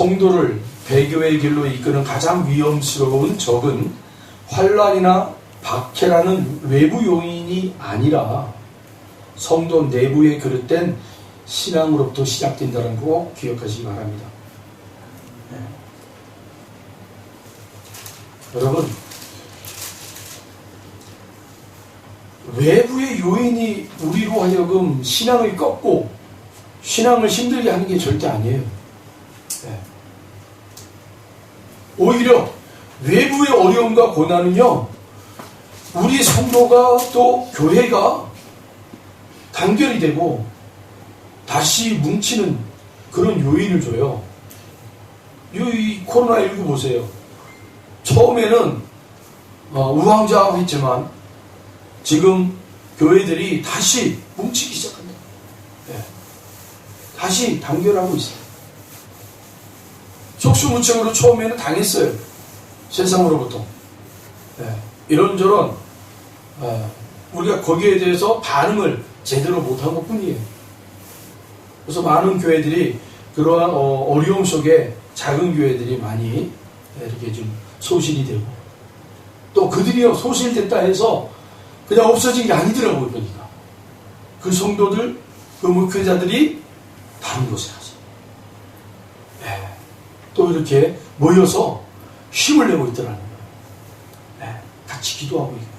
성도를 배교의 길로 이끄는 가장 위험스러운 적은 환난이나 박해라는 외부 요인이 아니라 성도 내부에 그릇된 신앙으로부터 시작된다는 거 꼭 기억하시기 바랍니다. 네. 여러분, 외부의 요인이 우리로 하여금 신앙을 꺾고 신앙을 힘들게 하는 게 절대 아니에요. 네. 오히려 외부의 어려움과 고난은요, 우리 성도가 또 교회가 단결이 되고 다시 뭉치는 그런 요인을 줘요. 이 코로나19 보세요. 처음에는 우왕좌왕했지만 지금 교회들이 다시 뭉치기 시작한다. 네. 다시 단결하고 있어요. 속수무책으로 처음에는 당했어요. 세상으로부터. 네. 이런저런 우리가 거기에 대해서 반응을 제대로 못한 것 뿐이에요. 그래서 많은 교회들이 그러한 어려움 속에 작은 교회들이 많이 이렇게 좀 소실이 되고, 또 그들이요 소실됐다 해서 그냥 없어진 게 아니더라고요. 그러니까 그 성도들, 그 목회자들이 다른 곳에 가서 또 이렇게 모여서 힘을 내고 있더라는 거예요. 같이 기도하고 있고.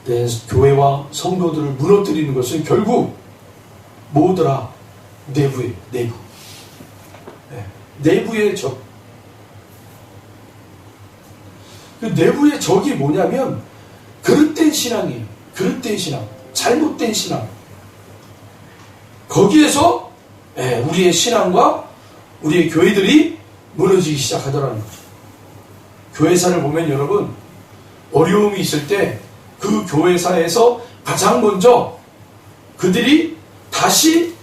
네, 교회와 성도들을 무너뜨리는 것은 결국 뭐더라? 내부에 내부. 내부의 적. 그 내부의 적이 뭐냐면 그릇된 신앙이에요. 그릇된 신앙, 잘못된 신앙. 거기에서 우리의 신앙과 우리의 교회들이 무너지기 시작하더라는 거죠. 교회사를 보면 여러분, 어려움이 있을 때 그 교회사에서 가장 먼저 그들이 다시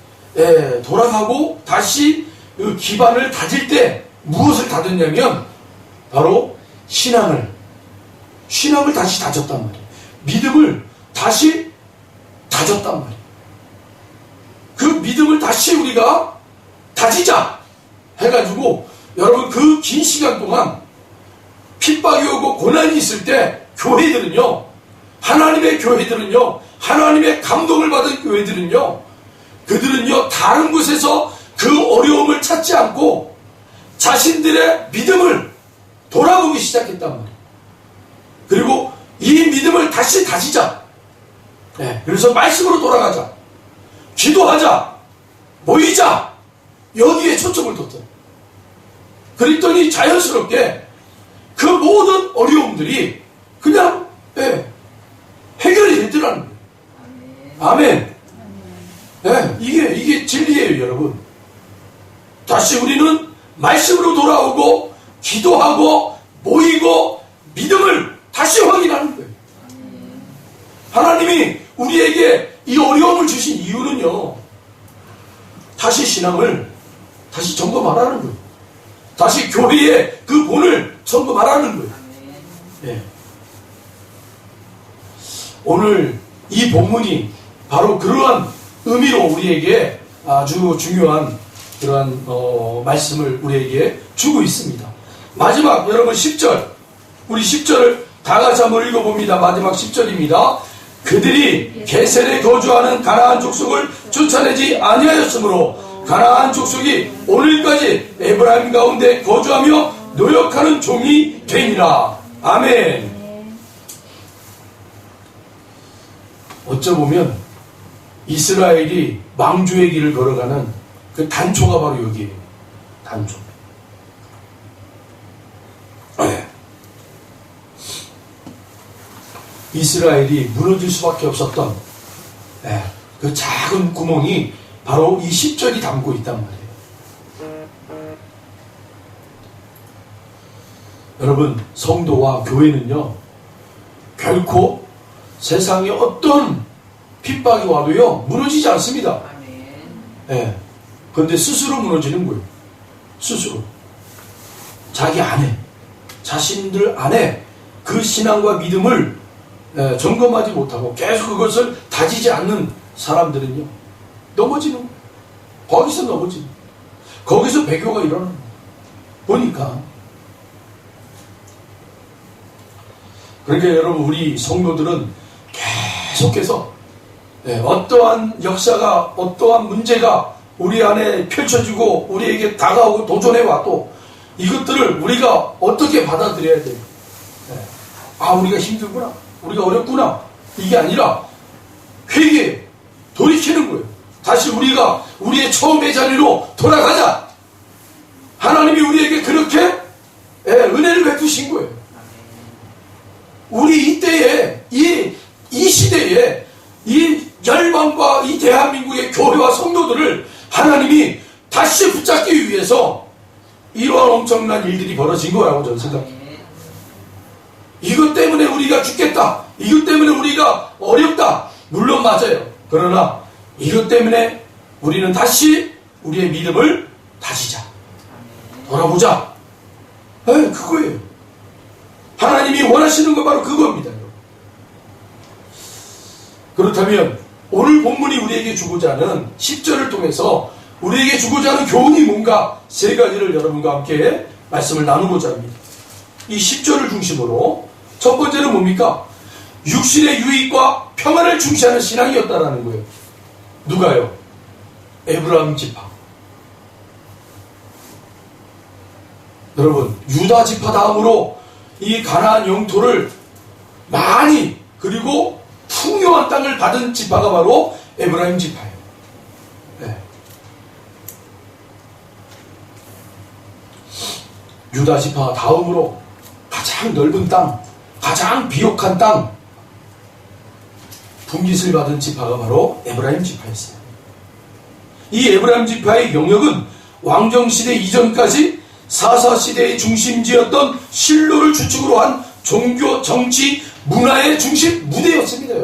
돌아가고 다시 그 기반을 다질 때 무엇을 다졌냐면 바로 신앙을 다시 다졌단 말이에요. 믿음을 다시 다졌단 말이에요. 그 믿음을 다시 우리가 다지자 해가지고, 여러분 그 긴 시간 동안 핍박이 오고 고난이 있을 때 교회들은요, 하나님의 교회들은요, 하나님의 감동을 받은 교회들은요, 그들은요 다른 곳에서 그 어려움을 찾지 않고 자신들의 믿음을 돌아보기 시작했단 말이에요. 그리고 이 믿음을 다시 다지자. 그래서 말씀으로 돌아가자, 기도하자, 모이자, 여기에 초점을 뒀어요. 그랬더니 자연스럽게 그 모든 어려움들이 그냥 해결이 되더라는 거예요. 아멘. 이게 진리예요, 여러분. 다시 우리는 말씀으로 돌아오고 기도하고 모이고 믿음을 다시 확인하는 거예요. 하나님이 우리에게 이 어려움을 주신 이유는요, 다시 신앙을 다시 점검하라는 거예요. 다시 교회의 그 본을 점검하라는 거예요. 오늘 이 본문이 바로 그러한 의미로 우리에게 아주 중요한 그러한 말씀을 우리에게 주고 있습니다. 마지막 여러분 10절, 우리 10절을 다 같이 한번 읽어봅니다. 마지막 10절입니다. 그들이 게셀에 거주하는 가나안 족속을 쫓아내지 아니하였으므로 가나안 족속이 오늘까지 에브라임 가운데 거주하며 노역하는 종이 되니라. 아멘. 어쩌보면 이스라엘이 망주의 길을 걸어가는 그 단초가 바로 여기에요. 단초. 이스라엘이 무너질 수밖에 없었던 그 작은 구멍이 바로 이 10절이 담고 있단 말이에요. 여러분, 성도와 교회는요, 결코 세상에 어떤 핍박이 와도요 무너지지 않습니다. 그런데 스스로 무너지는 거예요. 스스로 자기 안에, 자신들 안에 그 신앙과 믿음을 점검하지 못하고 계속 그것을 다지지 않는 사람들은요 넘어지는 거예요. 거기서 넘어지. 거기서 배교가 일어나는 거예요. 보니까. 그러니까 여러분, 우리 성도들은 계속해서 어떠한 역사가, 어떠한 문제가 우리 안에 펼쳐지고 우리에게 다가오고 도전해와도 이것들을 우리가 어떻게 받아들여야 돼요? 아, 우리가 힘들구나, 우리가 어렵구나, 이게 아니라 회개, 돌이키는 거예요. 다시 우리가 우리의 처음의 자리로 돌아가자. 하나님이 우리에게 그렇게 은혜를 베푸신 거예요. 우리 이때에, 이 시대에 이 열방과 이 대한민국의 교회와 성도들을 하나님이 다시 붙잡기 위해서 이러한 엄청난 일들이 벌어진 거라고 저는 생각해요. 이것 때문에 우리가 죽겠다, 이것 때문에 우리가 어렵다, 물론 맞아요. 그러나 이것 때문에 우리는 다시 우리의 믿음을 다지자, 돌아보자. 그거예요. 하나님이 원하시는 건 바로 그겁니다. 그렇다면 오늘 본문이 우리에게 주고자 하는 10절을 통해서 우리에게 주고자 하는 교훈이 뭔가 세 가지를 여러분과 함께 말씀을 나누고자 합니다. 이 10절을 중심으로 첫 번째는 뭡니까? 육신의 유익과 평안을 중시하는 신앙이었다라는 거예요. 누가요? 에브라임 지파. 여러분, 유다 지파 다음으로 이 가나안 영토를 많이 그리고 풍요한 땅을 받은 지파가 바로 에브라임 지파예요. 유다 지파 다음으로 가장 넓은 땅, 가장 비옥한 땅, 분깃을 받은 지파가 바로 에브라임 지파였어요. 이 에브라임 지파의 영역은 왕정시대 이전까지 사사시대의 중심지였던 실로를 주축으로 한 종교, 정치, 문화의 중심 무대였습니다.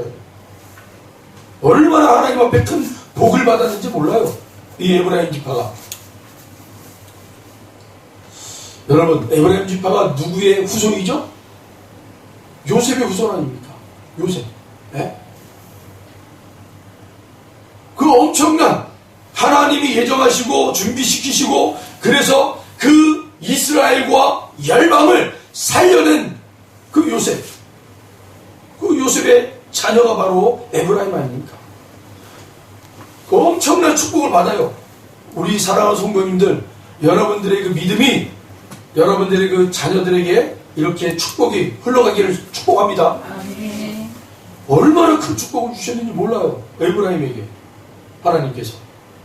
얼마나 하나님 앞에 큰 복을 받았는지 몰라요, 이 에브라임 지파가. 여러분, 에브라임 지파가 누구의 후손이죠? 요셉의 후손 아닙니까? 요셉. 그 엄청난 하나님이 예정하시고 준비시키시고 그래서 그 이스라엘과 열방을 살려낸 그 요셉, 그 요셉의 자녀가 바로 에브라임 아닙니까? 그 엄청난 축복을 받아요. 우리 사랑하는 성도님들, 여러분들의 그 믿음이 여러분들의 그 자녀들에게 이렇게 축복이 흘러가기를 축복합니다. 얼마나 큰 축복을 주셨는지 몰라요. 에브라임에게 하나님께서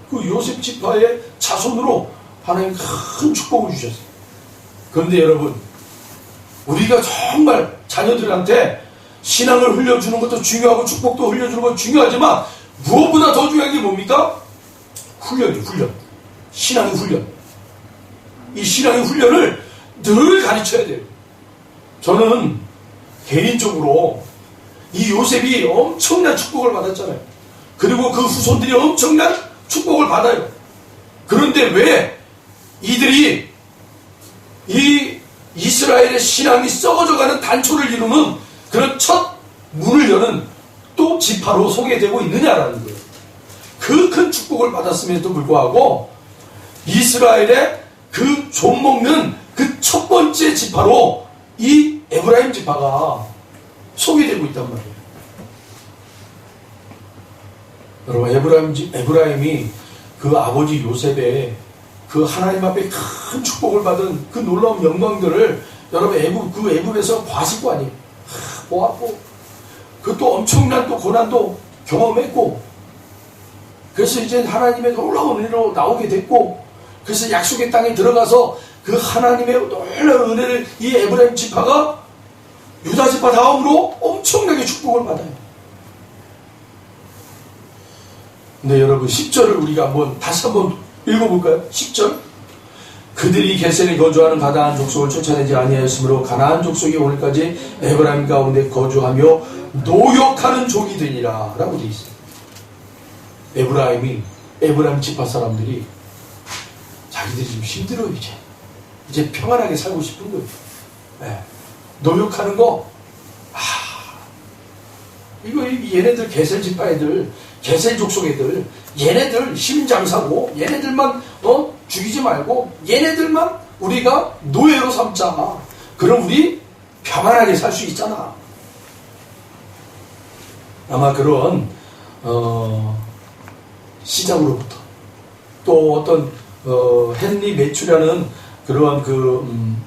그 요셉 지파의 자손으로 하나님 큰 축복을 주셨어요. 그런데 여러분, 우리가 정말 자녀들한테 신앙을 흘려주는 것도 중요하고 축복도 흘려주는 것도 중요하지만 무엇보다 더 중요한 게 뭡니까? 훈련이에요. 훈련. 신앙의 훈련. 이 신앙의 훈련을 늘 가르쳐야 돼요. 저는 개인적으로 이 요셉이 엄청난 축복을 받았잖아요. 그리고 그 후손들이 엄청난 축복을 받아요. 그런데 왜 이들이 이 이스라엘의 신앙이 썩어져가는 단초를 이루는 그런 첫 문을 여는 또 지파로 소개되고 있느냐라는 거예요. 그 큰 축복을 받았음에도 불구하고 이스라엘의 그 좀먹는 그 첫 번째 지파로 이 에브라임 지파가 소개되고 있단 말이에요. 여러분, 에브라임이 그 아버지 요셉의 그 하나님 앞에 큰 축복을 받은 그 놀라운 영광들을 여러분 애굽에서 봤을 거 아니에요. 보았고 그 또 엄청난 또 고난도 경험했고, 그래서 이제 하나님의 놀라운 은혜로 나오게 됐고, 그래서 약속의 땅에 들어가서 그 하나님의 놀라운 은혜를 이 에브라임 지파가 유다 지파 다음으로 엄청나게 축복을 받아요. 근데 여러분, 10절을 우리가 다시 한번 읽어볼까요? 10절. 그들이 게센에 거주하는 가나안 족속을 쫓아내지 아니하였으므로 가나안 족속이 오늘까지 에브라임 가운데 거주하며 노역하는 족이 되니라 라고 되어 있어요. 에브라임 지파 사람들이 자기들이 좀 힘들어요. 이제 평안하게 살고 싶은 거예요. 노역하는 거, 이거 얘네들 게셀 지파 애들 게셀 족속 애들, 얘네들 힘장사고, 얘네들만 죽이지 말고 얘네들만 우리가 노예로 삼자. 그럼 우리 평안하게 살 수 있잖아. 아마 그런 시작으로부터 또 어떤 헨리 매추라는 그러한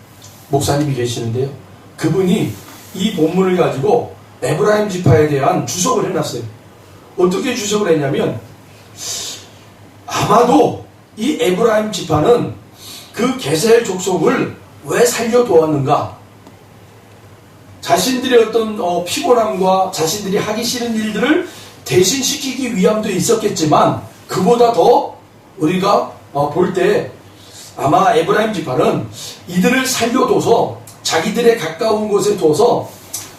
목사님이 계시는데요. 그분이 이 본문을 가지고 에브라임 지파에 대한 주석을 해놨어요. 어떻게 주석을 했냐면, 아마도 이 에브라임 지파는 그 게셀 족속을 왜 살려두었는가? 자신들의 어떤 피곤함과 자신들이 하기 싫은 일들을 대신시키기 위함도 있었겠지만, 그보다 더 우리가 볼 때 아마 에브라임 지파는 이들을 살려둬서 자기들의 가까운 곳에 둬서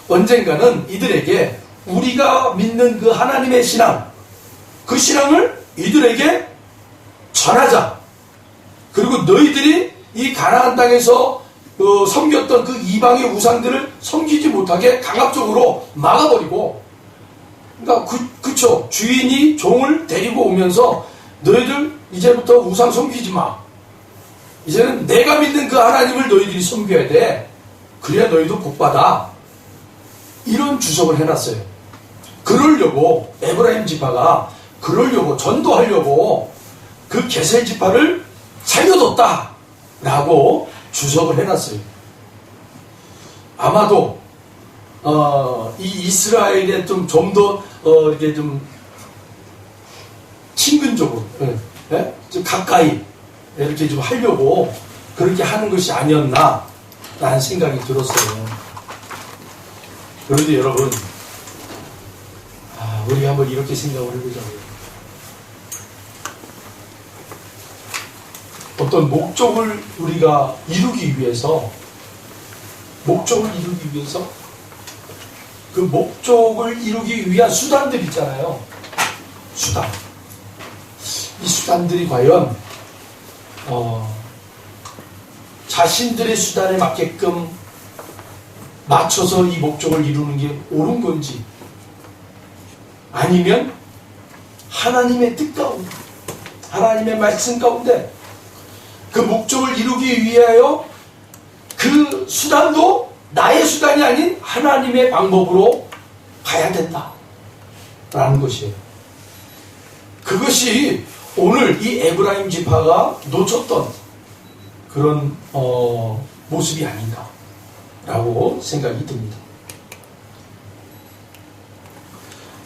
언젠가는 이들에게 우리가 믿는 그 하나님의 신앙, 그 신앙을 이들에게 전하자. 그리고 너희들이 이 가나안 땅에서 섬겼던 그 이방의 우상들을 섬기지 못하게 강압적으로 막아버리고, 그러니까 그쵸, 주인이 종을 데리고 오면서 너희들 이제부터 우상 섬기지 마. 이제는 내가 믿는 그 하나님을 너희들이 섬겨야 돼. 그래야 너희도 복받아. 이런 주석을 해놨어요. 그러려고 에브라임 지파가 그러려고 전도하려고 그 게셀 지파를 살려뒀다 라고 주석을 해놨어요. 아마도 이 이스라엘에 좀 더 이렇게 좀 친근적으로, 좀 가까이 이렇게 좀 하려고 그렇게 하는 것이 아니었나 라는 생각이 들었어요. 그런데 여러분, 우리 한번 이렇게 생각을 해보자고요. 어떤 목적을 우리가 이루기 위해서, 그 목적을 이루기 위한 수단들 있잖아요. 수단. 이 수단들이 과연 자신들의 수단에 맞게끔 맞춰서 이 목적을 이루는 게 옳은 건지, 아니면 하나님의 뜻 가운데, 하나님의 말씀 가운데 그 목적을 이루기 위하여 그 수단도 나의 수단이 아닌 하나님의 방법으로 가야 된다 라는 것이에요. 그것이 오늘 이 에브라임 지파가 놓쳤던 그런 모습이 아닌가 라고 생각이 듭니다.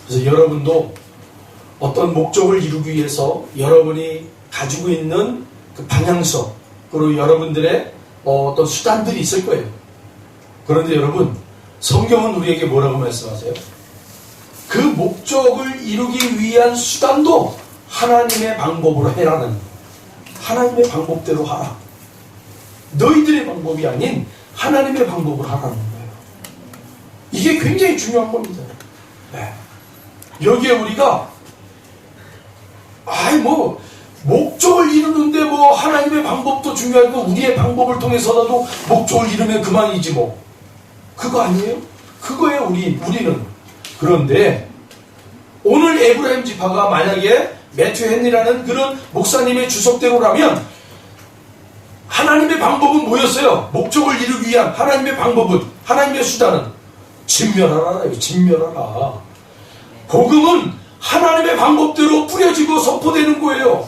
그래서 여러분도 어떤 목적을 이루기 위해서 여러분이 가지고 있는 그 방향성, 그리고 여러분들의 어떤 수단들이 있을 거예요. 그런데 여러분, 성경은 우리에게 뭐라고 말씀하세요? 그 목적을 이루기 위한 수단도 하나님의 방법으로 해라는, 하나님의 방법대로 하라. 너희들의 방법이 아닌 하나님의 방법으로 하라는 거예요. 이게 굉장히 중요한 겁니다. 네. 여기에 우리가 목적을 이루는데 하나님의 방법도 중요하고 우리의 방법을 통해서라도 목적을 이루면 그만이지 그거 아니에요? 그거예요. 우리는. 그런데 오늘 에브라임 지파가 만약에 매튜 헨리라는 그런 목사님의 주석대로라면 하나님의 방법은 뭐였어요? 목적을 이루기 위한 하나님의 방법은, 하나님의 수단은 진멸하라. 진멸하라. 복음은 하나님의 방법대로 뿌려지고 선포되는 거예요.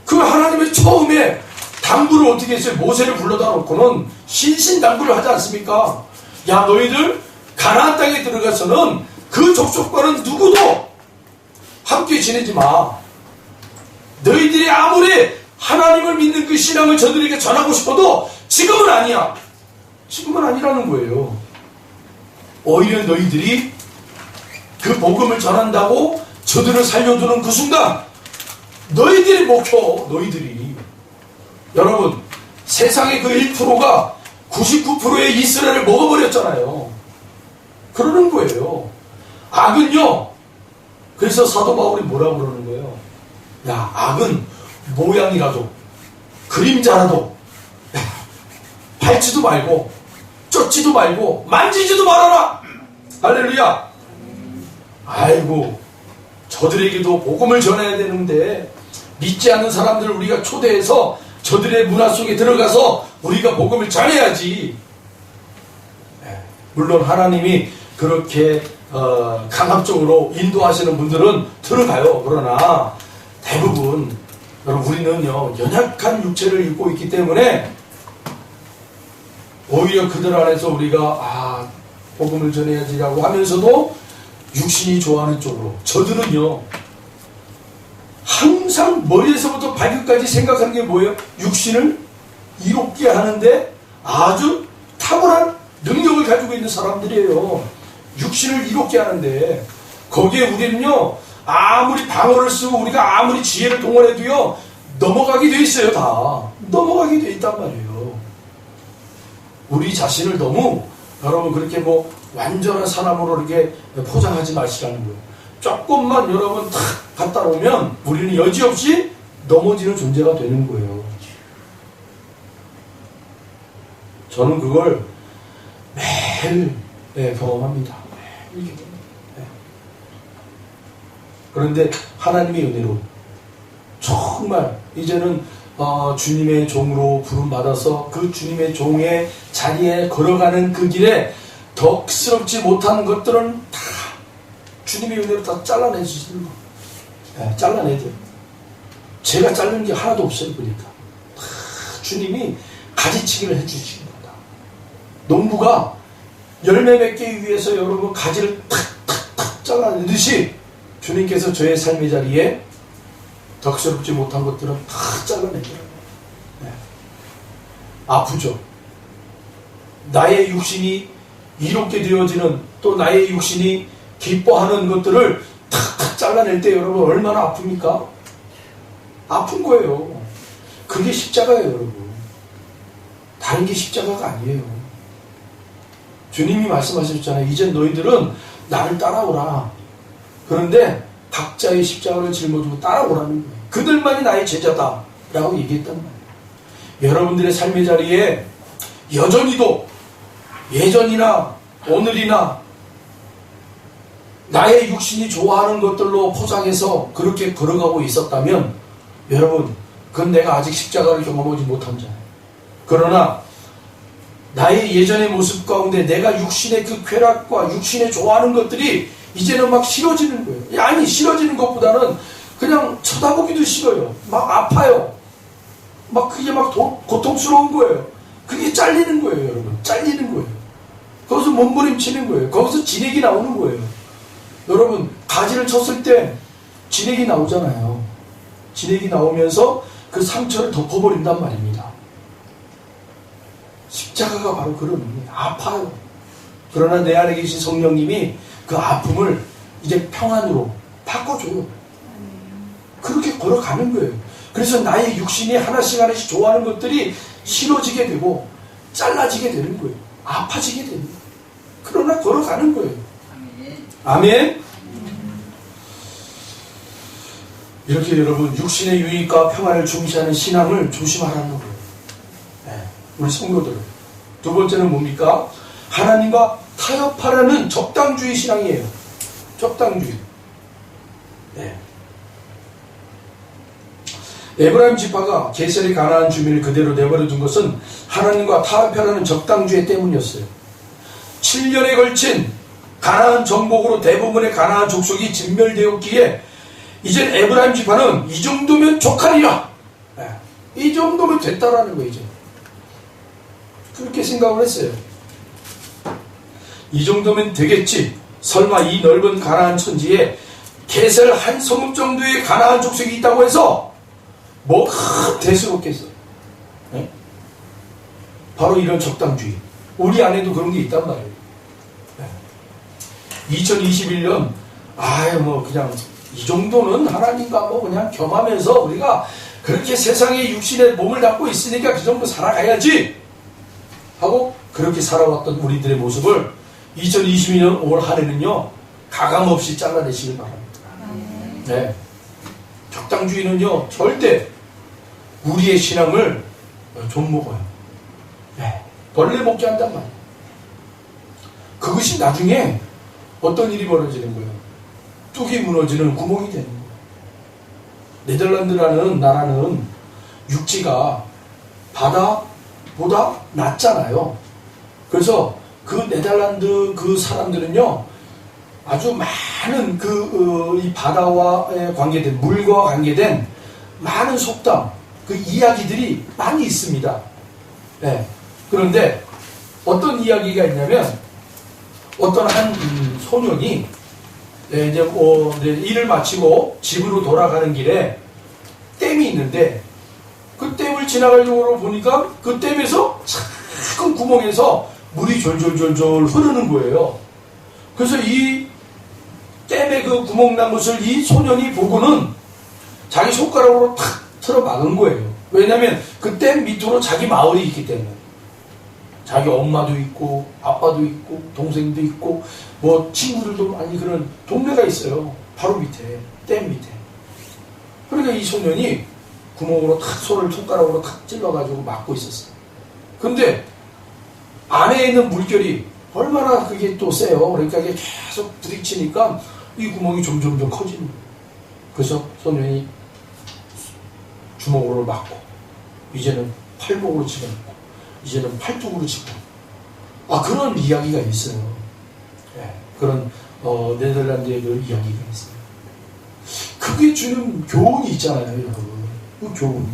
그 하나님의 처음에 당부를 어떻게 했어요? 모세를 불러다 놓고는 신신당부를 하지 않습니까? 야, 너희들 가나안 땅에 들어가서는 그 족속과는 누구도 함께 지내지 마. 너희들이 아무리 하나님을 믿는 그 신앙을 저들에게 전하고 싶어도 지금은 아니야. 지금은 아니라는 거예요. 오히려 너희들이 그 복음을 전한다고 저들을 살려두는 그 순간 너희들이 목표, 너희들이. 여러분, 세상의 그 1%가 99%의 이스라엘을 먹어버렸잖아요. 그러는 거예요. 악은요. 그래서 사도 바울이 뭐라고 그러는 거예요? 야, 악은 모양이라도 그림자라도 밟지도 말고 쫓지도 말고 만지지도 말아라. 할렐루야. 아이고, 저들에게도 복음을 전해야 되는데 믿지 않는 사람들을 우리가 초대해서 저들의 문화 속에 들어가서 우리가 복음을 전해야지. 물론 하나님이 그렇게 강압적으로 인도하시는 분들은 들어가요. 그러나 대부분 여러분 우리는요 연약한 육체를 입고 있기 때문에 오히려 그들 안에서 우리가 복음을 전해야지라고 하면서도 육신이 좋아하는 쪽으로, 저들은요 항상 머리에서부터 발끝까지 생각하는 게 뭐예요? 육신을 이롭게 하는데 아주 탁월한 능력을 가지고 있는 사람들이에요. 육신을 이롭게 하는데 거기에 우리는요 아무리 방어를 쓰고 우리가 아무리 지혜를 동원해도요 넘어가게 돼 있어요. 다 넘어가게 돼 있단 말이에요. 우리 자신을 너무 여러분 그렇게 뭐 완전한 사람으로 이렇게 포장하지 마시라는 거예요. 조금만 여러분 탁 갖다 놓으면 우리는 여지없이 넘어지는 존재가 되는 거예요. 저는 그걸 매일 경험합니다. 매일. 그런데 하나님의 은혜로 정말 이제는 주님의 종으로 부름받아서 그 주님의 종의 자리에 걸어가는 그 길에 덕스럽지 못한 것들은 다 주님의 은혜로 다 잘라내주시는 거. 잘라내줘요. 제가 자르는 게 하나도 없어요. 보니까 다 주님이 가지치기를 해주시는 거다. 농부가 열매 맺기 위해서 여러분 가지를 탁탁탁 잘라내듯이 주님께서 저의 삶의 자리에 덕스럽지 못한 것들은 다 잘라내줘요. 아프죠. 나의 육신이 이롭게 되어지는, 또 나의 육신이 기뻐하는 것들을 탁탁 잘라낼 때 여러분 얼마나 아픕니까? 아픈 거예요. 그게 십자가예요. 여러분 다른 게 십자가가 아니에요. 주님이 말씀하셨잖아요. 이제 너희들은 나를 따라오라. 그런데 각자의 십자가를 짊어지고 따라오라는 거예요. 그들만이 나의 제자다 라고 얘기했단 말이에요. 여러분들의 삶의 자리에 여전히도 예전이나 오늘이나 나의 육신이 좋아하는 것들로 포장해서 그렇게 걸어가고 있었다면 여러분 그건 내가 아직 십자가를 경험하지 못한 자예요. 그러나 나의 예전의 모습 가운데 내가 육신의 그 쾌락과 육신의 좋아하는 것들이 이제는 막 싫어지는 거예요. 아니 싫어지는 것보다는 그냥 쳐다보기도 싫어요. 막 아파요. 막 그게 막 고통스러운 거예요. 그게 잘리는 거예요. 여러분 잘리는 거예요. 거기서 몸부림치는 거예요. 거기서 진액이 나오는 거예요. 여러분 가지를 쳤을 때 진액이 나오잖아요. 진액이 나오면서 그 상처를 덮어버린단 말입니다. 십자가가 바로 그런 의미예요. 아파요. 그러나 내 안에 계신 성령님이 그 아픔을 이제 평안으로 바꿔줘요. 그렇게 걸어가는 거예요. 그래서 나의 육신이 하나씩 하나씩 좋아하는 것들이 싫어지게 되고 잘라지게 되는 거예요. 아파지게 되는 거예요. 그러나 걸어가는 거예요. 아멘. 이렇게 여러분 육신의 유익과 평안을 중시하는 신앙을 조심하라는 거예요. 우리 성도들. 두 번째는 뭡니까? 하나님과 타협하라는 적당주의 신앙이에요. 적당주의. 에브라임 지파가 게셀의 가나안 주민을 그대로 내버려 둔 것은 하나님과 타협하라는 적당주의 때문이었어요. 7년에 걸친 가나안 정복으로 대부분의 가나안 족속이 진멸되었기에 이제 에브라임 지파는 이 정도면 족하리라. 이 정도면 됐다라는 거예요. 이제 그렇게 생각을 했어요. 이 정도면 되겠지. 설마 이 넓은 가나안 천지에 게셀 한 성읍 정도의 가나안 족속이 있다고 해서 뭐 대수롭겠어. 바로 이런 적당주의. 우리 안에도 그런 게 있단 말이에요. 2021년 뭐 그냥 이 정도는 하나님과 뭐 그냥 겸하면서 우리가 그렇게 세상에 육신에 몸을 갖고 있으니까 그 정도 살아가야지 하고 그렇게 살아왔던 우리들의 모습을 2022년 올 한 해는요 가감없이 잘라내시길 바랍니다. 적당주의는요 절대 우리의 신앙을 좀먹어요. 벌레 먹게 한단 말이에요. 그것이 나중에 어떤 일이 벌어지는 거예요? 뚝이 무너지는 구멍이 되는 거예요. 네덜란드라는 나라는 육지가 바다보다 낮잖아요. 그래서 그 네덜란드 그 사람들은요, 아주 많은 이 바다와 관계된, 물과 관계된 많은 속담, 그 이야기들이 많이 있습니다. 네. 그런데 어떤 이야기가 있냐면, 어떤 한 소년이 이제 일을 마치고 집으로 돌아가는 길에 댐이 있는데, 그 댐을 지나가려고 보니까 그 댐에서 작은 구멍에서 물이 졸졸졸졸 흐르는 거예요. 그래서 이 댐에 그 구멍 난 것을 이 소년이 보고는 자기 손가락으로 탁 틀어 막은 거예요. 왜냐하면 그 댐 밑으로 자기 마을이 있기 때문에. 자기 엄마도 있고 아빠도 있고 동생도 있고 뭐 친구들도 많이 그런 동네가 있어요. 바로 밑에, 댐 밑에. 그러니까 이 소년이 구멍으로 탁 손가락으로 탁 찔러가지고 막고 있었어요. 근데 안에 있는 물결이 얼마나 그게 또 세요. 그러니까 이게 계속 부딪히니까 이 구멍이 점점점 커지는 거예요. 그래서 소년이 주먹으로 막고, 이제는 팔목으로 집어넣고, 이제는 팔뚝으로 집어넣고, 그런 이야기가 있어요. 네, 그런 네덜란드의 그 이야기가 있어요. 그게 주는 교훈이 있잖아요, 여러분. 그 교훈.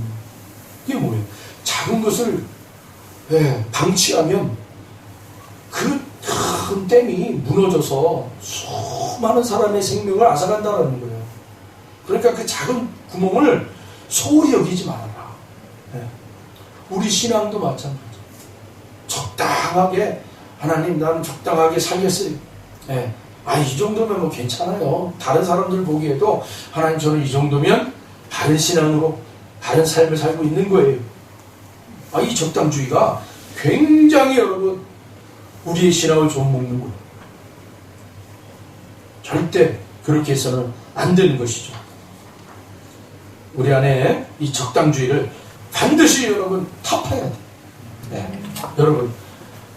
그게 뭐예요? 작은 것을 방치하면 그 큰 댐이 무너져서 수많은 사람의 생명을 앗아간다는 거예요. 그러니까 그 작은 구멍을 소홀히 여기지 말아라. 우리 신앙도 마찬가지. 적당하게, 하나님 나는 적당하게 살겠어요. 이 정도면 뭐 괜찮아요. 다른 사람들 보기에도 하나님 저는 이 정도면 바른 신앙으로 바른 삶을 살고 있는 거예요. 이 적당주의가 굉장히 여러분 우리의 신앙을 좀 먹는 거예요. 절대 그렇게 해서는 안 되는 것이죠. 우리 안에 이 적당주의를 반드시 여러분 타파해야 돼요. 여러분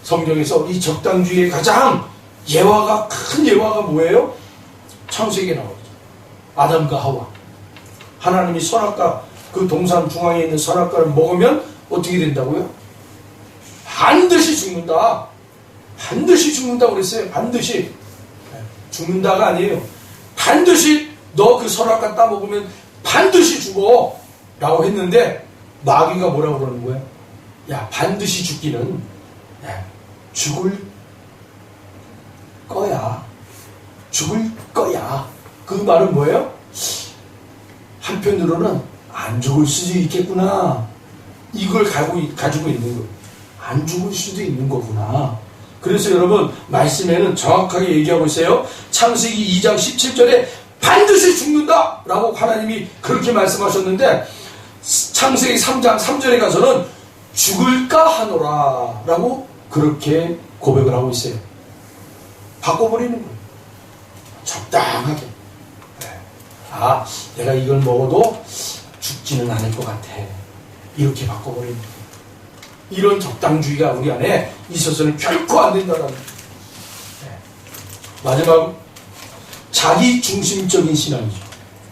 성경에서 이 적당주의의 가장 큰 예화가 뭐예요? 창세기에 나오죠. 아담과 하와. 하나님이 선악과, 그 동산 중앙에 있는 선악과를 먹으면 어떻게 된다고요? 반드시 죽는다. 반드시 죽는다고 그랬어요. 반드시. 죽는다가 아니에요. 반드시 너 그 선악과 따먹으면 반드시 죽어. 라고 했는데 마귀가 뭐라고 그러는 거예요? 야, 반드시 죽기는 죽을 거야. 죽을 거야. 그 말은 뭐예요? 한편으로는 안 죽을 수도 있겠구나. 이걸 가지고 있는 거예요. 안 죽을 수도 있는 거구나. 그래서 여러분 말씀에는 정확하게 얘기하고 있어요. 창세기 2장 17절에 반드시 죽는다 라고 하나님이 그렇게 말씀하셨는데, 창세기 3장 3절에 가서는 죽을까 하노라 라고 그렇게 고백을 하고 있어요. 바꿔버리는 거예요. 적당하게. 내가 이걸 먹어도 죽지는 않을 것 같아. 이렇게 바꿔버리는 거예요. 이런 적당주의가 우리 안에 있어서는 결코 안 된다는 거예요. 마지막, 자기중심적인 신앙이죠.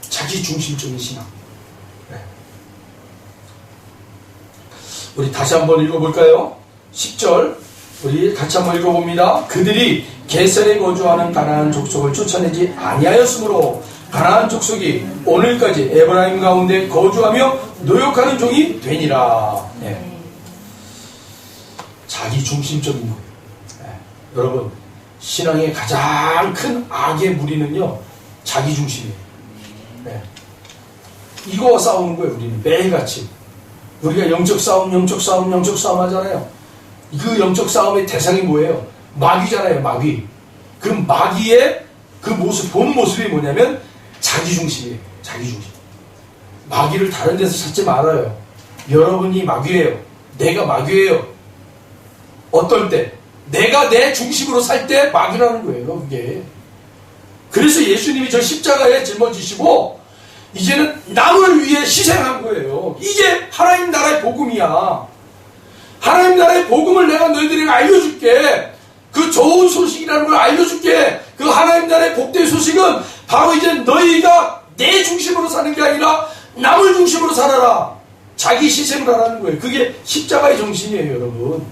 자기중심적인 신앙. 우리 다시 한번 읽어볼까요? 10절 우리 같이 한번 읽어봅니다. 그들이 게셀에 거주하는 가나안 족속을 쫓아내지 아니하였으므로 가나안 족속이 오늘까지 에브라임 가운데 거주하며 노역하는 종이 되니라. 자기중심적인 거예요. 여러분 신앙의 가장 큰 악의 무리는요 자기중심이에요. 이거와 싸우는 거예요. 우리는 매일같이 우리가 영적 싸움 하잖아요. 그 영적 싸움의 대상이 뭐예요? 마귀잖아요. 마귀. 그 마귀의 그 모습, 본 모습이 뭐냐면 자기중심이에요. 자기중심. 마귀를 다른 데서 찾지 말아요. 여러분이 마귀예요. 내가 마귀예요. 어떨 때? 내가 내 중심으로 살 때 마귀라는 거예요. 그게. 그래서 예수님이 저 십자가에 짊어지시고 이제는 남을 위해 희생한 거예요. 이게 하나님 나라의 복음이야. 하나님 나라의 복음을 내가 너희들에게 알려줄게. 그 좋은 소식이라는 걸 알려줄게. 그 하나님 나라의 복된 소식은 바로 이제 너희가 내 중심으로 사는 게 아니라 남을 중심으로 살아라. 자기 희생을 하라는 거예요. 그게 십자가의 정신이에요, 여러분.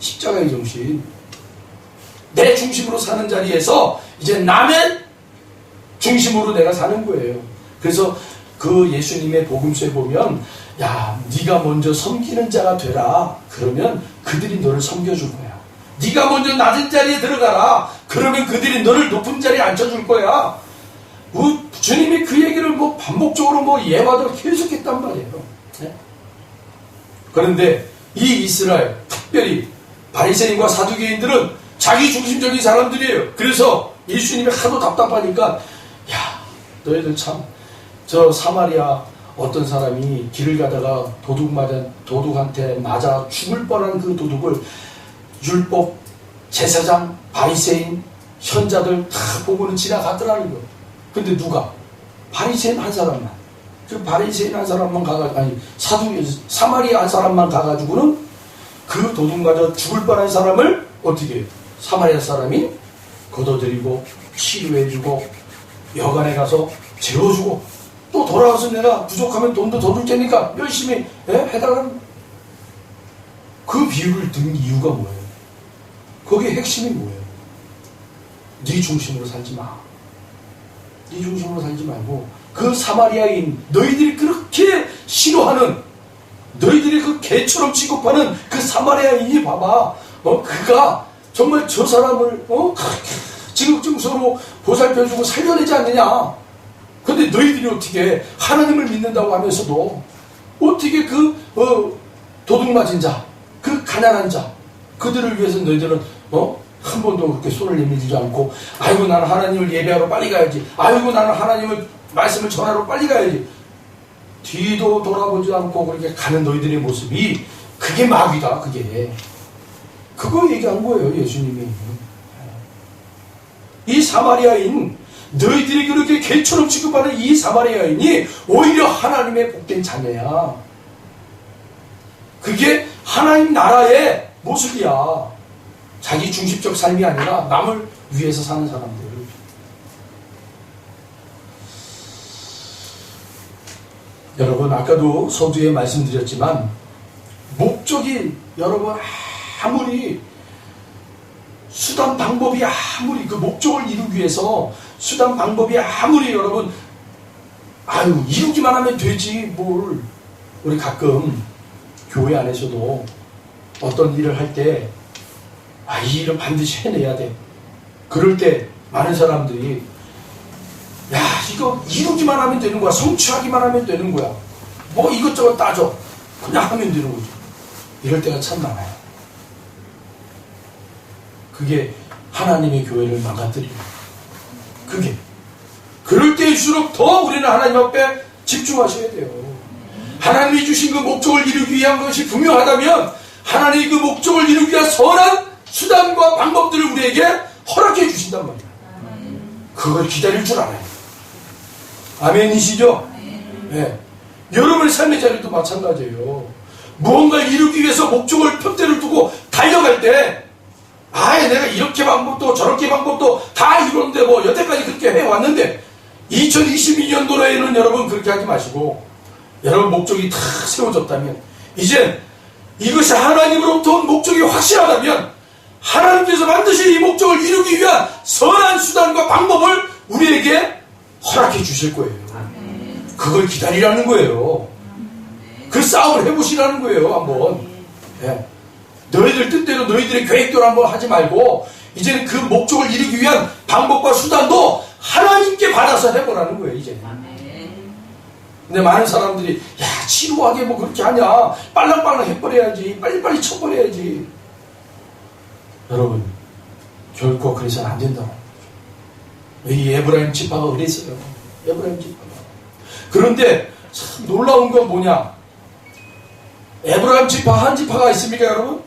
십자가의 정신. 내 중심으로 사는 자리에서 이제 남의 중심으로 내가 사는 거예요. 그래서 그 예수님의 복음서에 보면, 야, 네가 먼저 섬기는 자가 되라. 그러면 그들이 너를 섬겨줄 거야. 네가 먼저 낮은 자리에 들어가라. 그러면 그들이 너를 높은 자리에 앉혀줄 거야. 주님이 그 얘기를 반복적으로 예화도 계속했단 말이에요. 네? 그런데 이 이스라엘, 특별히 바리새인과 사두개인들은 자기 중심적인 사람들이에요. 그래서 예수님이 하도 답답하니까, 야, 너희들 참, 저 사마리아 어떤 사람이 길을 가다가 도둑한테 맞아 죽을 뻔한 그 도둑을 율법, 제사장, 바리새인, 현자들 다 보고는 지나가더라는 거예요. 근데 누가? 바리새인 한 사람만. 그 바리새인 한 사람만 사마리아 한 사람만 가가지고는 그 도둑 맞아 죽을 뻔한 사람을 어떻게 해요? 사마리아 사람이 걷어들이고 치료해주고 여관에 가서 재워주고 또 돌아와서 내가 부족하면 돈도 더 줄 테니까 열심히 해달라는 그 비유를 든 이유가 뭐예요? 거기에 핵심이 뭐예요? 네 중심으로 살지 마. 네 중심으로 살지 말고 그 사마리아인, 너희들이 그렇게 싫어하는, 너희들이 그 개처럼 취급하는 그 사마리아인이 봐봐. 그가 정말 저 사람을 지극정 서로 보살펴주고 살려내지 않느냐. 근데 너희들이 어떻게 하나님을 믿는다고 하면서도 어떻게 그 도둑 맞은 자, 그 가난한 자, 그들을 위해서 너희들은 한 번도 그렇게 손을 내밀지 않고, 아이고 나는 하나님을 예배하러 빨리 가야지, 아이고 나는 하나님을 말씀을 전하러 빨리 가야지, 뒤도 돌아보지 않고 그렇게 가는 너희들의 모습이, 그게 마귀다. 그거 얘기한 거예요, 예수님이. 이 사마리아인, 너희들이 그렇게 개처럼 취급하는 이 사마리아인이 오히려 하나님의 복된 자녀야. 그게 하나님 나라의 모습이야. 자기 중심적 삶이 아니라 남을 위해서 사는 사람들. 여러분, 아까도 서두에 말씀드렸지만, 목적이 여러분 아무리 수단 방법이 아무리 그 목적을 이루기 위해서 수단 방법이 아무리 여러분 이루기만 하면 되지 뭘. 우리 가끔 교회 안에서도 어떤 일을 할 때 이 일은 반드시 해내야 돼. 그럴 때 많은 사람들이 이거 이루기만 하면 되는 거야. 성취하기만 하면 되는 거야. 뭐 이것저것 따져. 그냥 하면 되는 거죠. 이럴 때가 참 많아요. 그게 하나님의 교회를 망가뜨리고, 그럴 때일수록 더 우리는 하나님 앞에 집중하셔야 돼요. 하나님이 주신 그 목적을 이루기 위한 것이 분명하다면 하나님이 그 목적을 이루기 위한 선한 수단과 방법들을 우리에게 허락해 주신단 말이에요. 그걸 기다릴 줄 알아요. 아멘이시죠? 네. 여러분의 삶의 자리도 마찬가지예요. 무언가를 이루기 위해서 목적을 표대를 두고 달려갈 때, 내가 이렇게 방법도 저렇게 방법도 다 이뤘는데 여태까지 그렇게 해왔는데, 2022년도에는 여러분 그렇게 하지 마시고, 여러분 목적이 다 세워졌다면, 이제 이것이 하나님으로부터 온 목적이 확실하다면 하나님께서 반드시 이 목적을 이루기 위한 선한 수단과 방법을 우리에게 허락해 주실 거예요. 그걸 기다리라는 거예요. 그 싸움을 해보시라는 거예요. 한번. 너희들 뜻대로 너희들의 계획대로 한번 하지 말고 이제는 그 목적을 이루기 위한 방법과 수단도 하나님께 받아서 해보라는 거예요. 이제. 근데 많은 사람들이 지루하게 그렇게 하냐, 빨랑빨랑 해버려야지, 빨리빨리 쳐버려야지. 여러분, 결코 그래서는 안 된다고. 이 에브라임 지파가 그랬어요. 에브라임 지파가. 그런데 참 놀라운 건 뭐냐, 에브라임 지파 한 지파가 있습니까 여러분?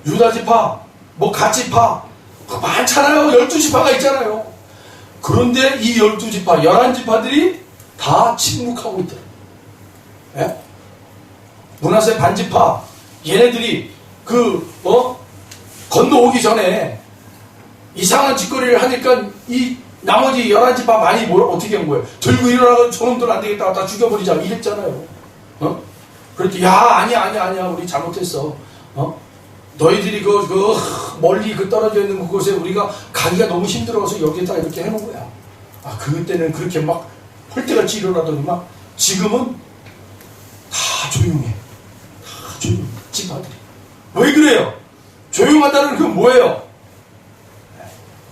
유다 지파, 갓 지파 많잖아요. 12지파가 있잖아요. 그런데 이 12지파 11지파들이 다 침묵하고 있더라고요. 므낫세 반지파, 얘네들이 건너오기 전에 이상한 짓거리를 하니까 이 나머지 11지파 많이 뭘 어떻게 한 거예요? 들고 일어나서 저놈들 안 되겠다. 다 죽여버리자. 이랬잖아요. 그랬더니, 야, 아니야. 우리 잘못했어. 너희들이 멀리 떨어져 있는 그곳에 우리가 가기가 너무 힘들어서 여기에다 이렇게 해놓은 거야. 그때는 그렇게 막 헐때같이 일어나더니만 지금은 다 조용해. 다 조용해. 지파들이. 왜 그래요? 조용하다는 그건 뭐예요?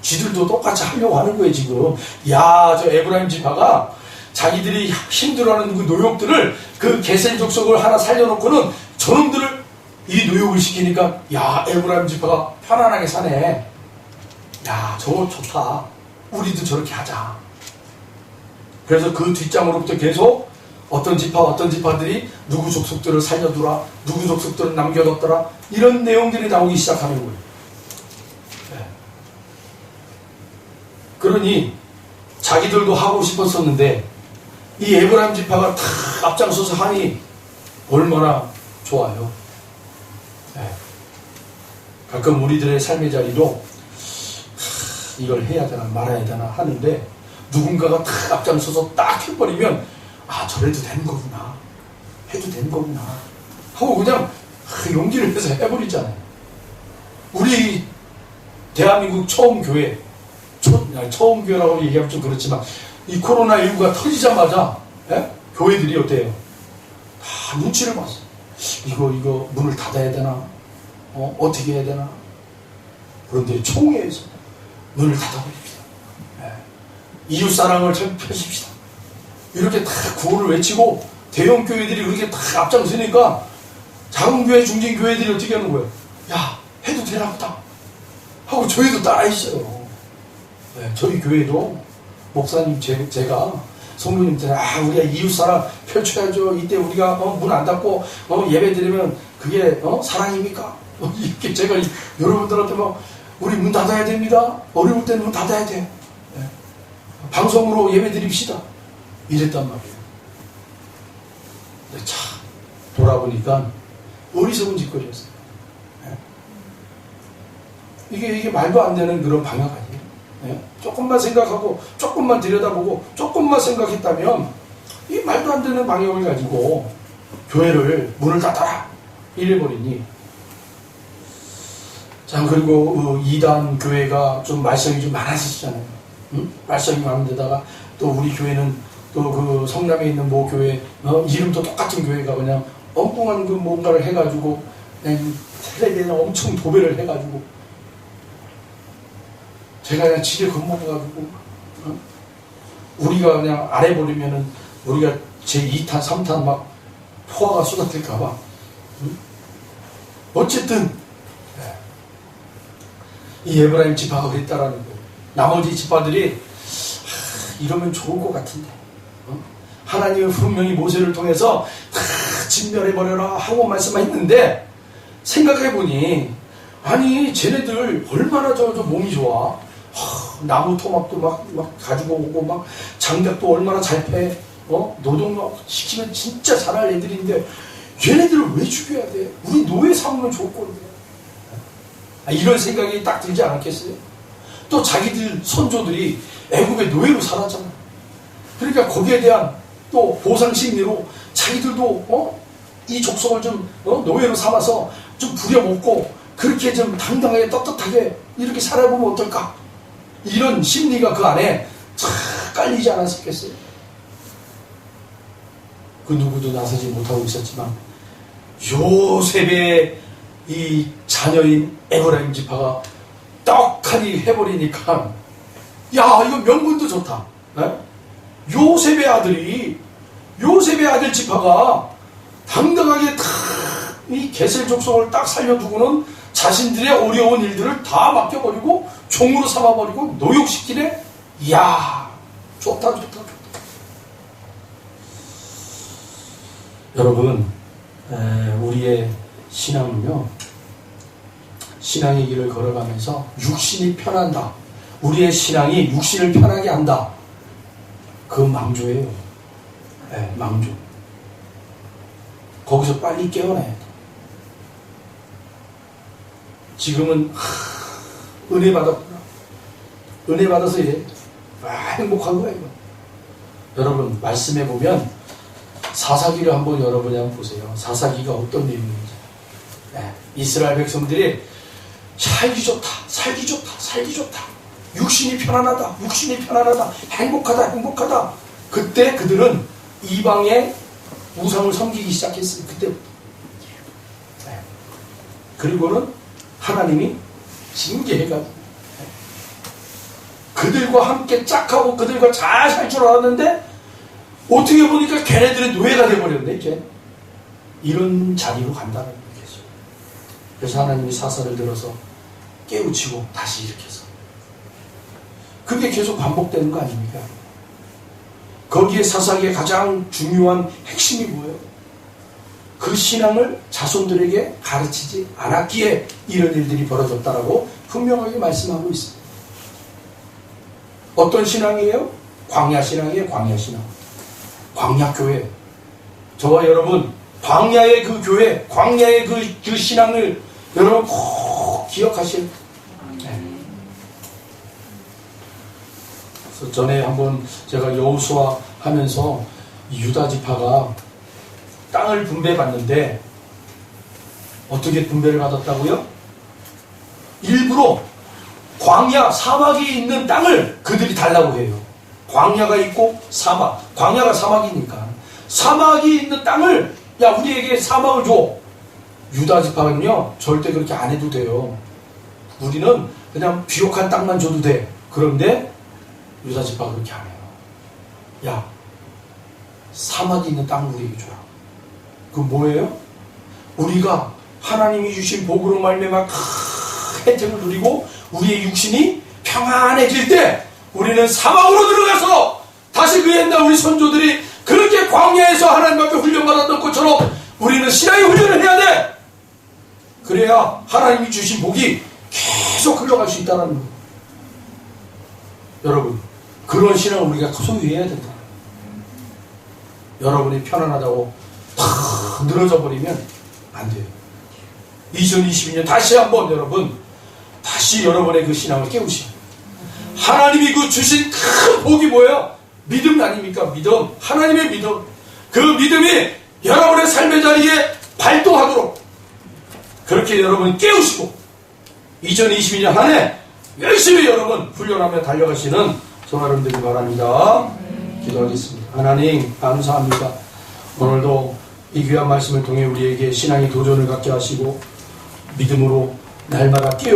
쥐들도 똑같이 하려고 하는 거예요, 지금. 야, 저 에브라임 지파가 자기들이 힘들어하는 그 노역들을 그 게셀 족속을 하나 살려놓고는 저놈들을 이 노역을 시키니까, 야, 에브라임 지파가 편안하게 사네. 야, 저거 좋다. 우리도 저렇게 하자. 그래서 그 뒷장으로부터 계속 어떤 지파들이 누구 족속들을 살려두라, 누구 족속들을 남겨뒀더라, 이런 내용들이 나오기 시작하는 거예요. 네. 그러니 자기들도 하고 싶었었는데 이 에브라임 지파가 다 앞장서서 하니 얼마나 좋아요. 네. 가끔 우리들의 삶의 자리도 이걸 해야 되나 말아야 되나 하는데 누군가가 딱 앞장서서 딱 해버리면 저래도 되는 거구나, 해도 되는 거구나 하고 그냥 용기를 내서 해버리잖아요. 우리 대한민국 처음 교회라고 얘기하면 좀 그렇지만 이 코로나19가 터지자마자 교회들이 어때요? 다 눈치를 봤어. 이거 문을 닫아야 되나? 어떻게 해야 되나? 그런데 총회에서 문을 닫아버립시다. 이웃사랑을 펼칩시다. 이렇게 다 구호를 외치고 대형 교회들이 그렇게 다 앞장서니까 작은 교회, 중진 교회들이 어떻게 하는 거예요? 야, 해도 되나 보다 하고 저희도 따라했어요. 저희 교회도 목사님 제가 성도님들 우리가 이웃사랑 펼쳐야죠. 이때 우리가 문 안 닫고 예배 드리면 그게 사랑입니까? 이렇게 제가 여러분들한테 우리 문 닫아야 됩니다. 어려울 때는 문 닫아야 돼. 방송으로 예배 드립시다. 이랬단 말이에요. 근데 참 돌아보니까 어리석은 짓거리였어요. 이게 말도 안 되는 그런 방향 아니에요. 조금만 생각하고 조금만 들여다보고 조금만 생각했다면 이 말도 안 되는 방향을 가지고 교회를 문을 닫아라 이래버리니. 자, 그리고 2단 교회가 좀 말썽이 좀 많았었잖아요. 말썽이 많은 데다가 또 우리 교회는 또 그 성남에 있는 모 교회 이름도 똑같은 교회가 그냥 엉뚱한 그 뭔가를 해가지고 그냥 텔레비에 엄청 도배를 해가지고 제가 그냥 집에 겁먹어가지고 우리가 그냥 아래 버리면은 우리가 제 2탄 3탄 막 포화가 쏟아질까봐 어쨌든 이 에브라임 지파가 그랬다라는 거예요. 나머지 지파들이 이러면 좋을 것 같은데 하나님은 분명히 모세를 통해서 다 진멸해버려라 하고 말씀했는데 생각해보니 아니 쟤네들 얼마나 저 몸이 좋아. 나무 토막도 막 가지고 오고 막 장작도 얼마나 잘 패. 노동 시키면 진짜 잘할 애들인데 얘네들을 왜 죽여야 돼? 우리 노예 삼으면 좋을 건데. 이런 생각이 딱 들지 않았겠어요? 또 자기들 선조들이 애굽의 노예로 살았잖아요. 그러니까 거기에 대한 또 보상 심리로 자기들도 이 족속을 좀 노예로 삼아서 좀 부려먹고 그렇게 좀 당당하게 떳떳하게 이렇게 살아보면 어떨까? 이런 심리가 그 안에 쫙 깔리지 않았겠어요? 그 누구도 나서지 못하고 있었지만 요셉의 이 자녀인 에브라임 지파가 떡하니 해버리니까 야 이거 명분도 좋다. 요셉의 아들 지파가 당당하게 다 이 게셀 족속을 딱 살려두고는 자신들의 어려운 일들을 다 맡겨버리고 종으로 삼아버리고 노역시키네. 이야 좋다. 여러분 우리의 신앙은요 신앙의 길을 걸어가면서 육신이 편한다. 우리의 신앙이 육신을 편하게 한다. 그건 망조예요. 망조. 거기서 빨리 깨어나야 돼. 지금은 은혜 받았구나. 은혜 받아서 행복한 거야, 이거. 여러분, 말씀해 보면 사사기를 한번 여러분이 한번 보세요. 사사기가 어떤 내용인지. 네, 이스라엘 백성들이 살기 좋다, 살기 좋다, 살기 좋다. 육신이 편안하다, 육신이 편안하다, 행복하다, 행복하다. 그때 그들은 이방의 우상을 섬기기 시작했어요. 그때부터. 네. 그리고는 하나님이 징계해가지고 그들과 함께 짝하고 그들과 잘 살 줄 알았는데 어떻게 보니까 걔네들의 노예가 돼버렸네. 이제 이런 자리로 간다는 얘기죠. 그래서 하나님이 사사를 들어서 깨우치고 다시 일으켜서 그게 계속 반복되는 거 아닙니까? 거기에 사사기의 가장 중요한 핵심이 뭐예요? 그 신앙을 자손들에게 가르치지 않았기에 이런 일들이 벌어졌다라고 분명하게 말씀하고 있습니다. 어떤 신앙이에요? 광야 신앙이에요. 광야 신앙. 광야 교회. 저와 여러분 광야의 그 교회, 광야의 그 신앙을 여러분 꼭 기억하실. 네. 그래서 전에 한번 제가 여호수아 하면서 유다 지파가 땅을 분배받는데 어떻게 분배를 받았다고요? 일부러 광야, 사막이 있는 땅을 그들이 달라고 해요. 광야가 있고 사막, 광야가 사막이니까 사막이 있는 땅을 야 우리에게 사막을 줘. 유다 지파는요 절대 그렇게 안 해도 돼요. 우리는 그냥 비옥한 땅만 줘도 돼. 그런데 유다 지파가 그렇게 안 해요. 야 사막이 있는 땅을 우리에게 줘라. 그건 뭐예요? 우리가 하나님이 주신 복으로 말미암아 큰 혜택을 누리고 우리의 육신이 평안해질 때 우리는 사막으로 들어가서 다시 그 옛날 우리 선조들이 그렇게 광야에서 하나님 앞에 훈련받았던 것처럼 우리는 신앙의 훈련을 해야 돼. 그래야 하나님이 주신 복이 계속 흘러갈 수 있다는 거예요. 여러분 그런 신앙을 우리가 소유해야 된다. 여러분이 편안하다고 팍 늘어져 버리면 안 돼요. 2022년 다시 한번 여러분 다시 여러분의 그 신앙을 깨우시고 하나님이 그 주신 큰 복이 뭐예요? 믿음 아닙니까? 믿음. 하나님의 믿음. 그 믿음이 여러분의 삶의 자리에 발동하도록 그렇게 여러분 깨우시고 2022년 한 해 열심히 여러분 훈련하며 달려가시는 저와 여러분들이 바랍니다. 기도하겠습니다. 하나님 감사합니다. 오늘도 이 귀한 말씀을 통해 우리에게 신앙의 도전을 갖게 하시고 믿음으로 날마다 깨어